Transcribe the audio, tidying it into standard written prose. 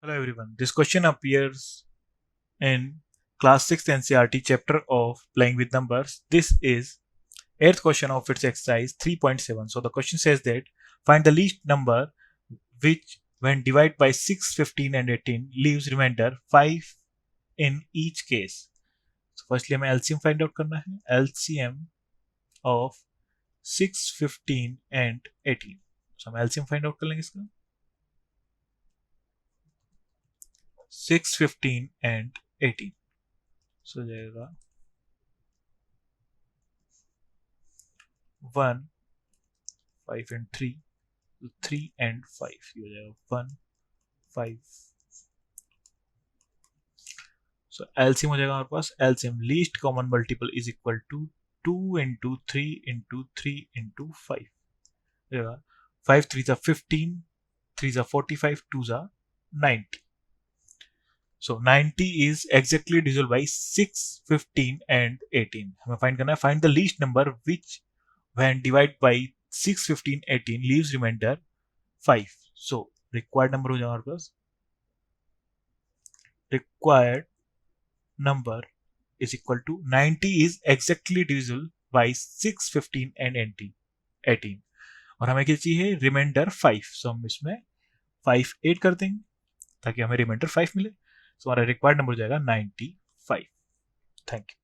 Hello everyone. This question appears in class 6th NCERT chapter of playing with numbers. This is 8th question of its exercise 3.7. So the question says that find the least number which when divided by 6, 15 and 18 leaves remainder 5 in each case. So firstly हमें LCM find out करना है. LCM of 6, 15 and 18. So हम LCM find out कर लेंगे इसका. 6, 15 and 18. So जाएगा 1, 5 and 3, 3 and 5. ये हो जाएगा 1, 5. So LCM हो जाएगा हमारे पास. LCM least common multiple is equal to 2 into 3 into 3 into 5. 5 3s are 15, 3s are 45, 2s are 90. So 90 is exactly divisible by 6, 15 and 18. हमें find करना है. Find the least number which when divided by 6, 15, 18 leaves remainder 5. So required number हो जाएगा हमारे पास. Required number is equal to 90 is exactly divisible by 6, 15 and 18. और हमें क्या चाहिए? रिमाइंडर 5. सो हम इसमें 5 ऐड कर देंगे ताकि हमें रिमाइंडर 5 मिले. सो हमारा रिक्वायर्ड नंबर हो जाएगा 95. Thank you.